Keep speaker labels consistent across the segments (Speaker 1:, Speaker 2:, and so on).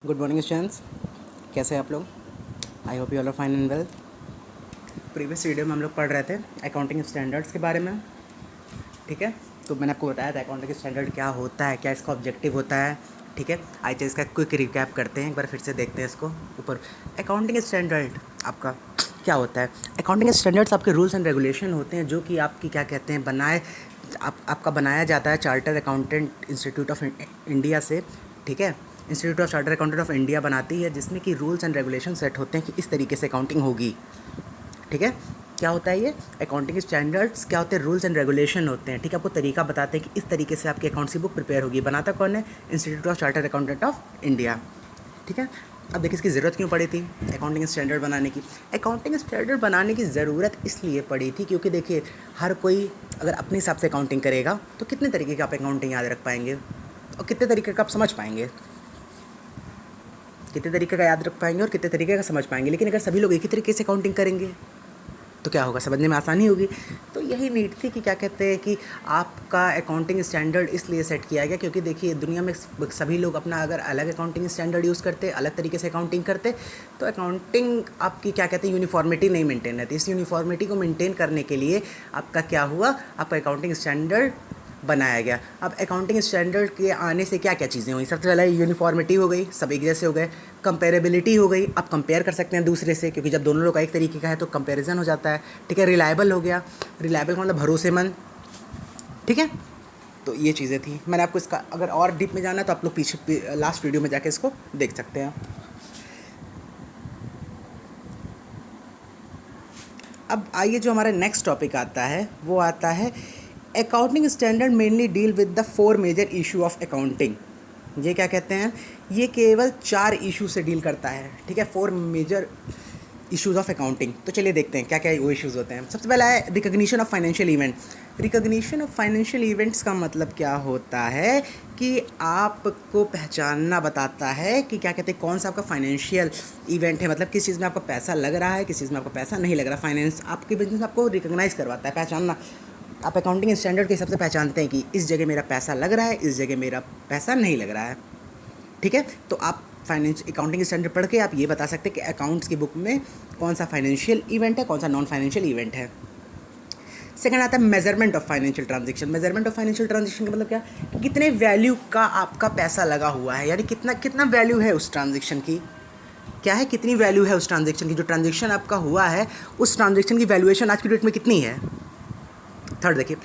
Speaker 1: Good morning students, कैसे हैं आप लोग? I hope you all are fine and well. Previous video में हम लोग पढ़ रहे थे अकाउंटिंग स्टैंडर्ड्स के बारे में। ठीक है, तो मैंने आपको बताया था अकाउंटिंग स्टैंडर्ड क्या होता है, क्या इसका ऑब्जेक्टिव होता है। ठीक है, आइए इसका क्विक रिकैप करते हैं, एक बार फिर से देखते हैं इसको ऊपर। अकाउंटिंग स्टैंडर्ड आपका क्या होता है? अकाउंटिंग स्टैंडर्ड्स आपके रूल्स एंड रेगुलेशन होते हैं जो कि आपकी क्या कहते हैं आपका बनाया जाता है chartered accountant institute of India से। ठीक है, institute of chartered accountant of India बनाती है, जिसमें कि रूल्स एंड रेगुलेशन सेट होते हैं कि इस तरीके से अकाउंटिंग होगी। ठीक है, क्या होता है ये अकाउंटिंग स्टैंडर्ड्स? क्या होते हैं? रूल्स एंड रेगुलेशन होते हैं। ठीक है, आपको तरीका बताते हैं कि इस तरीके से आपकी अकाउंट्स की बुक प्रिपेयर होगी। बनाता कौन है? Institute of chartered accountant of India. ठीक है, अब देखिए इसकी ज़रूरत क्यों पड़ी थी अकाउंटिंग स्टैंडर्ड बनाने की? अकाउंटिंग स्टैंडर्ड बनाने की ज़रूरत इसलिए पड़ी थी क्योंकि देखिए हर कोई अगर अपने हिसाब से अकाउंटिंग करेगा तो कितने तरीके का आप अकाउंटिंग याद रख पाएंगे और कितने तरीके का आप समझ पाएंगे, कितने तरीके का याद रख पाएंगे और कितने तरीके का समझ पाएंगे। लेकिन अगर सभी लोग एक ही तरीके से अकाउंटिंग करेंगे तो क्या होगा? समझने में आसानी होगी। तो यही नीड थी कि क्या कहते हैं कि आपका अकाउंटिंग स्टैंडर्ड इसलिए सेट किया गया क्योंकि देखिए दुनिया में सभी लोग अपना अगर अलग अकाउंटिंग स्टैंडर्ड यूज़ करते, अलग तरीके से अकाउंटिंग करते, तो अकाउंटिंग आपकी क्या कहते हैं यूनिफॉर्मिटी नहीं मेंटेन रहती। इस यूनिफॉर्मिटी को मेंटेन करने के लिए आपका क्या हुआ? आपका अकाउंटिंग स्टैंडर्ड बनाया गया। अब अकाउंटिंग स्टैंडर्ड के आने से क्या क्या चीज़ें हुई? सबसे पहले यूनिफॉर्मिटी हो गई, सब एक जैसे हो गए। कंपेरेबिलिटी हो गई, आप कंपेयर कर सकते हैं दूसरे से, क्योंकि जब दोनों लोग का एक तरीके का है तो कंपैरिजन हो जाता है। ठीक है, रिलायबल हो गया, रिलायबल का मतलब भरोसेमंद। ठीक है, तो ये चीज़ें थी। मैंने आपको इसका अगर और डीप में जाना है तो आप लोग पीछे लास्ट वीडियो में जाके इसको देख सकते हैं। अब आइए जो हमारा नेक्स्ट टॉपिक आता है वो आता है accounting standard mainly deal with the 4 major issue of accounting. ये क्या कहते हैं? ये केवल 4 इशू से डील करता है। ठीक है, 4 मेजर इश्यूज़ ऑफ अकाउंटिंग। तो चलिए देखते हैं क्या क्या वो इश्यूज़ होते हैं। सबसे पहला है recognition of financial event. Recognition of financial events का मतलब क्या होता है कि आपको पहचानना बताता है कि क्या कहते हैं कौन सा आपका फाइनेंशियल इवेंट है, मतलब किस चीज़ में आपका पैसा लग रहा है, किस चीज़ में आपका पैसा नहीं लग रहा। फाइनेंस आपके बिजनेस आपको रिकॉग्नाइज़ करवाता है, पहचानना। आप अकाउंटिंग स्टैंडर्ड के हिसाब से पहचानते हैं कि इस जगह मेरा पैसा लग रहा है, इस जगह मेरा पैसा नहीं लग रहा है। ठीक है, तो आप फाइनेंस अकाउंटिंग स्टैंडर्ड पढ़ के आप ये बता सकते हैं कि अकाउंट्स की बुक में कौन सा फाइनेंशियल इवेंट है, कौन सा नॉन फाइनेंशियल इवेंट है। सेकंड आता है measurement of financial transaction. Measurement of financial transaction का मतलब क्या? कि कितने वैल्यू का आपका पैसा लगा हुआ है, यानी कितना कितना वैल्यू है उस ट्रांजेक्शन की। क्या है? कितनी वैल्यू है उस ट्रांजेक्शन की? जो ट्रांजेक्शन आपका हुआ है उस ट्रांजेक्शन की वैल्यूएशन आज की डेट में कितनी है। थर्ड देखिए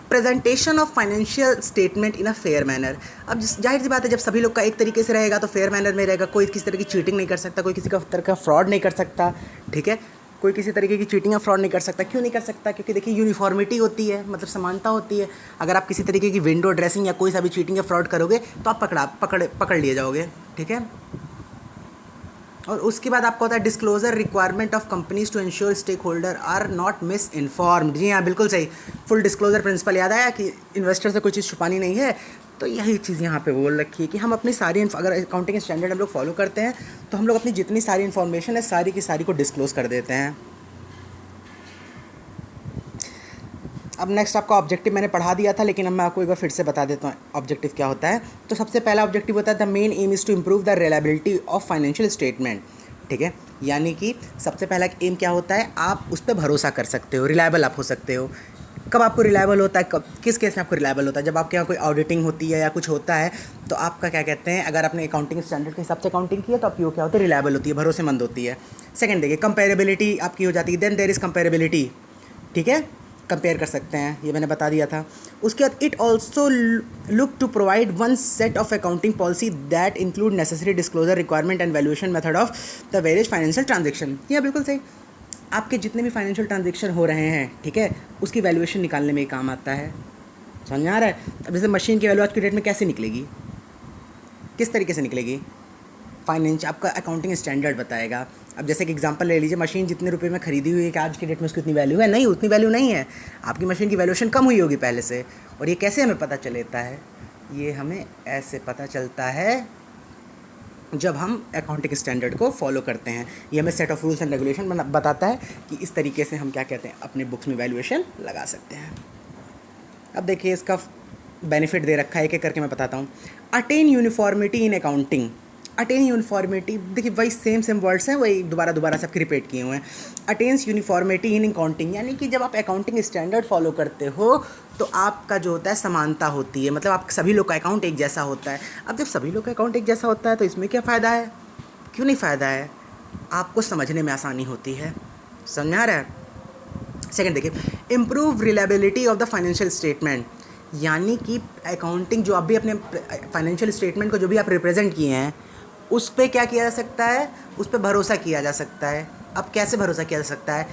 Speaker 1: presentation of financial statement in a fair manner. अब जाहिर सी बात है जब सभी लोग का एक तरीके से रहेगा तो फेयर मैनर में रहेगा, कोई किसी तरह की चीटिंग नहीं कर सकता, कोई किसी का तरह का फ्रॉड नहीं कर सकता। ठीक है, कोई किसी तरीके की चीटिंग या फ्रॉड नहीं कर सकता। क्यों नहीं कर सकता? क्योंकि देखिए यूनिफॉर्मिटी होती है, मतलब समानता होती है। अगर आप किसी तरीके की विंडो ड्रेसिंग या कोई सा भी चीटिंग या फ्रॉड करोगे तो आप पकड़ लिए जाओगे। ठीक है, और उसके बाद आपको होता है disclosure requirement of companies to ensure stakeholder are not misinformed. जी हाँ, बिल्कुल सही। फुल डिस्क्लोजर प्रिंसिपल याद आया कि इन्वेस्टर से कोई चीज़ छुपानी नहीं है। तो यही चीज़ यहाँ पे बोल रखी है कि हम अपनी सारी अगर अकाउंटिंग स्टैंडर्ड हम लोग फॉलो करते हैं तो हम लोग अपनी जितनी सारी इन्फॉर्मेशन है सारी की सारी को डिस्क्लोज कर देते हैं। अब नेक्स्ट आपका ऑब्जेक्टिव मैंने पढ़ा दिया था, लेकिन अब मैं आपको एक बार फिर से बता देता हूँ ऑब्जेक्टिव क्या होता है। तो सबसे पहला ऑब्जेक्टिव होता है the main aim is to improve the reliability of financial statement. ठीक है, यानी कि सबसे पहला एम क्या होता है? आप उस पर भरोसा कर सकते हो, रिलायबल आप हो सकते हो। कब आपको रिलायबल होता है? कब किस केस में आपको रिलायबल होता है? जब आपके यहाँ कोई ऑडिटिंग होती है या कुछ होता है तो आपका क्या कहते हैं, अगर आपने अकाउंटिंग स्टैंडर्ड के हिसाब से अकाउंटिंग की है तो आपकी वो क्या होती है? रिलायबल होती है, भरोसेमंद होती है। सेकंड देखिए कंपेरेबिलिटी आपकी हो जाती है, देन देयर इज़ कंपेरेबिलिटी। ठीक है, कंपेयर कर सकते हैं, ये मैंने बता दिया था। उसके बाद it also look to provide one set of accounting policy that include necessary disclosure requirement and valuation method of the various financial transaction. ये बिल्कुल सही। आपके जितने भी फाइनेंशियल ट्रांजेक्शन हो रहे हैं, ठीक है, उसकी वैल्यूएशन निकालने में ही काम आता है। समझ में आ रहा है? अब जैसे मशीन की वैल्यू आज की डेट में कैसे निकलेगी, किस तरीके से निकलेगी? फाइनेंस आपका अकाउंटिंग स्टैंडर्ड बताएगा। अब जैसे कि एग्जांपल ले लीजिए, मशीन जितने रुपए में खरीदी हुई है कि आज की डेट में उसकी उतनी वैल्यू है? नहीं, उतनी वैल्यू नहीं है। आपकी मशीन की वैल्यूएशन कम हुई होगी पहले से। और ये कैसे हमें पता चलता है? ये हमें ऐसे पता चलता है जब हम अकाउंटिंग स्टैंडर्ड को फॉलो करते हैं। ये हमें set of rules and regulation बताता है कि इस तरीके से हम क्या कहते हैं अपने बुक्स में वैल्यूएशन लगा सकते हैं। अब देखिए इसका बेनिफिट दे रखा है, एक एक करके मैं बताता हूँ। Attain uniformity in accounting. Attain uniformity, देखिए वही सेम वर्ड्स हैं, वही दोबारा सबके रिपीट किए हुए हैं। अटेन्स यूनिफॉर्मिटी इन अकाउंटिंग, यानी कि जब आप अकाउंटिंग स्टैंडर्ड फॉलो करते हो तो आपका जो होता है समानता होती है, मतलब आप सभी लोग का अकाउंट एक जैसा होता है। अब जब सभी लोग का अकाउंट एक जैसा होता है तो इसमें क्या फ़ायदा है, क्यों नहीं फ़ायदा है, आपको समझने में आसानी होती है। समझ में आ रहा है। सेकंड देखिए, improve reliability of the financial statement, यानी कि अकाउंटिंग जो आप भी अपने फाइनेंशियल स्टेटमेंट को जो भी आप रिप्रेजेंट किए हैं उस पर क्या किया जा सकता है, उस पर भरोसा किया जा सकता है। अब कैसे भरोसा किया जा सकता है,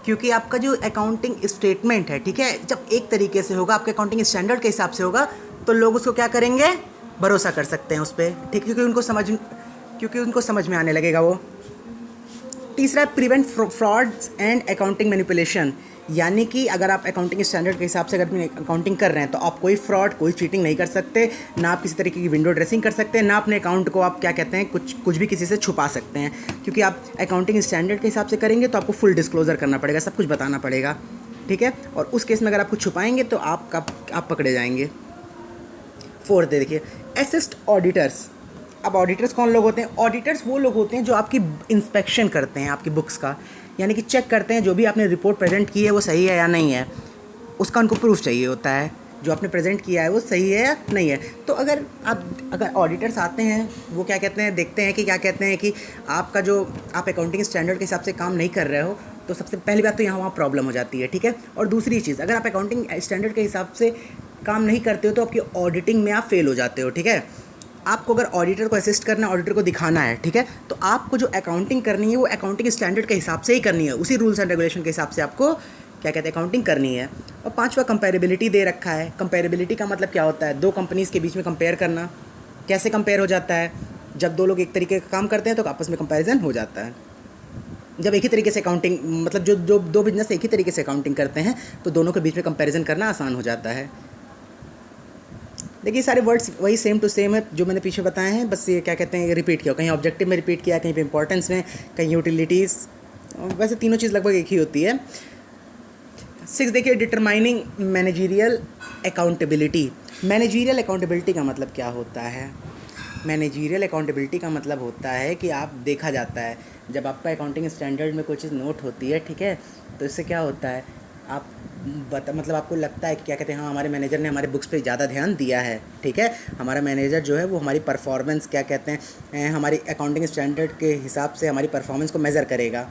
Speaker 1: क्योंकि आपका जो अकाउंटिंग स्टेटमेंट है, ठीक है, जब एक तरीके से होगा, आपके अकाउंटिंग स्टैंडर्ड के हिसाब से होगा, तो लोग उसको क्या करेंगे, भरोसा कर सकते हैं उस पर, ठीक, क्योंकि उनको समझ में आने लगेगा वो। तीसरा है prevent frauds and accounting manipulation, यानी कि अगर आप अकाउंटिंग स्टैंडर्ड के हिसाब से अगर अकाउंटिंग कर रहे हैं तो आप कोई फ्रॉड, कोई चीटिंग नहीं कर सकते, ना आप किसी तरीके की विंडो ड्रेसिंग कर सकते हैं, ना अपने अकाउंट को आप क्या कहते हैं कुछ भी किसी से छुपा सकते हैं, क्योंकि आप अकाउंटिंग स्टैंडर्ड के हिसाब से करेंगे तो आपको फुल डिस्क्लोजर करना पड़ेगा, सब कुछ बताना पड़ेगा, ठीक है। और उस केस में अगर आप कुछ छुपाएंगे तो आप पकड़े जाएंगे। फोर्थ देखिए, असिस्ट ऑडिटर्स। अब ऑडिटर्स कौन लोग होते हैं, ऑडिटर्स वो लोग होते हैं जो आपकी इंस्पेक्शन करते हैं आपकी बुक्स का, यानी कि चेक करते हैं जो भी आपने रिपोर्ट प्रेजेंट की है वो सही है या नहीं है, उसका उनको प्रूफ चाहिए होता है, जो आपने प्रेजेंट किया है वो सही है या नहीं है। तो अगर ऑडिटर्स आते हैं, वो क्या कहते हैं, देखते हैं कि क्या कहते हैं कि आपका जो आप अकाउंटिंग स्टैंडर्ड के हिसाब से काम नहीं कर रहे हो, तो सबसे पहली बात तो यहाँ वहाँ प्रॉब्लम हो जाती है, ठीक है। और दूसरी चीज़, अगर आप अकाउंटिंग स्टैंडर्ड के हिसाब से काम नहीं करते हो तो आपकी ऑडिटिंग में आप फेल हो जाते हो, ठीक है। आपको अगर ऑडिटर को असिस्ट करना है, ऑडिटर को दिखाना है, ठीक है, तो आपको जो अकाउंटिंग करनी है वो अकाउंटिंग स्टैंडर्ड के हिसाब से ही करनी है, उसी रूल्स एंड रेगुलेशन के हिसाब से आपको क्या कहते हैं अकाउंटिंग करनी है। और पांचवा कंपेरेबिलिटी दे रखा है। कंपेरेबिलिटी का मतलब क्या होता है, दो कंपनीज़ के बीच में कंपेयर करना। कैसे कंपेयर हो जाता है, जब दो लोग एक तरीके का काम करते हैं तो आपस में कंपेरिजन हो जाता है। जब एक ही तरीके से अकाउंटिंग, मतलब जो दो बिजनेस एक ही तरीके से अकाउंटिंग करते हैं तो दोनों के बीच में कंपेरिजन करना आसान हो जाता है। देखिए सारे वर्ड्स वही सेम टू सेम है जो मैंने पीछे बताए हैं, बस ये क्या कहते हैं रिपीट किया, कहीं ऑब्जेक्टिव में रिपीट किया, कहीं पे इंपॉर्टेंस में, कहीं यूटिलिटीज़, वैसे तीनों चीज़ लगभग एक ही होती है। 6 देखिए, determining managerial accountability. Managerial accountability का मतलब क्या होता है, मैनेजरियल अकाउंटेबिलिटी का मतलब होता है कि आप देखा जाता है जब आपका अकाउंटिंग स्टैंडर्ड में कोई चीज़ नोट होती है, ठीक है, तो इससे क्या होता है, आप मतलब आपको लगता है कि क्या कहते हैं, हाँ हमारे मैनेजर ने हमारे बुक्स पे ज़्यादा ध्यान दिया है, ठीक है, हमारा मैनेजर जो है वो हमारी परफॉर्मेंस क्या कहते हैं हमारी अकाउंटिंग स्टैंडर्ड के हिसाब से हमारी परफॉर्मेंस को मेज़र करेगा।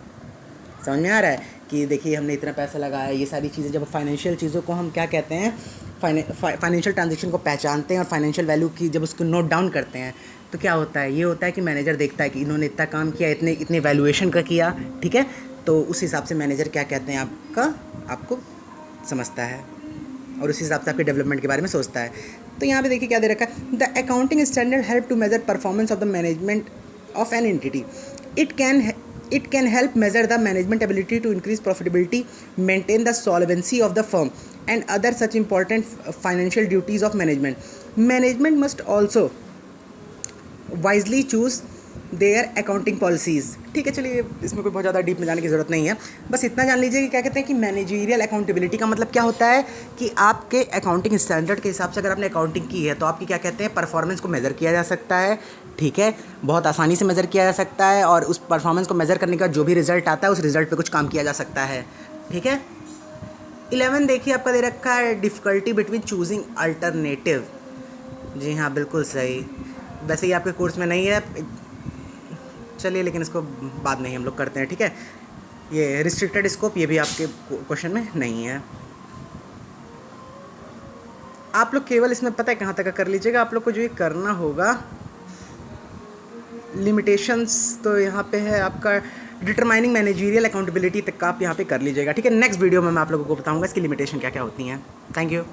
Speaker 1: समझ में आ रहा है कि देखिए हमने इतना पैसा लगाया, ये सारी चीज़ें, जब फाइनेंशियल चीज़ों को हम क्या कहते हैं फाइनेंशियल ट्रांजेक्शन को पहचानते हैं और फाइनेंशियल वैल्यू की जब उसको नोट डाउन करते हैं तो क्या होता है, ये होता है कि मैनेजर देखता है कि इन्होंने इतना काम किया, इतने वैल्यूएशन का किया, ठीक है, तो उस हिसाब से मैनेजर क्या कहते हैं आपको समझता है और उस हिसाब से आपके डेवलपमेंट के बारे में सोचता है। तो यहाँ पे देखिए क्या दे रखा है, the accounting standard help to measure performance of the management of an entity. It can help measure the management ability to increase profitability, maintain the solvency of the firm, and other such important financial duties of management. Management must also wisely choose their accounting policies. ठीक है, चलिए इसमें कोई बहुत ज़्यादा deep में जाने की ज़रूरत नहीं है, बस इतना जान लीजिए कि क्या कहते हैं कि मैनेजरियल अकाउंटेबिलिटी का मतलब क्या होता है कि आपके अकाउंटिंग स्टैंडर्ड के हिसाब से अगर आपने अकाउंटिंग की है तो आपकी क्या कहते हैं परफॉर्मेंस को मेज़र किया जा सकता है, ठीक है, बहुत आसानी से मेज़र किया जा सकता है और उस परफॉर्मेंस को मेज़र करने का जो भी रिजल्ट आता है उस रिजल्ट पर कुछ काम किया जा सकता है, ठीक है। 11 देखिए आपका दे रखा है डिफ़िकल्टी बिटवीन चूजिंग अल्टरनेटिव। जी हाँ, बिल्कुल सही, वैसे ही आपके कोर्स में नहीं है, चलिए लेकिन इसको बाद में ही हम लोग करते हैं, ठीक है। ये रिस्ट्रिक्टेड स्कोप, ये भी आपके क्वेश्चन में नहीं है। आप लोग केवल इसमें पता है कहाँ तक कर लीजिएगा, आप लोग को जो ये करना होगा लिमिटेशंस, तो यहाँ पे है आपका डिटरमाइनिंग मैनेजरियल अकाउंटेबिलिटी तक का आप यहाँ पे कर लीजिएगा, ठीक है। नेक्स्ट वीडियो में मैं आप लोगों को बताऊँगा इसकी लिमिटेशन क्या क्या होती हैं। Thank you.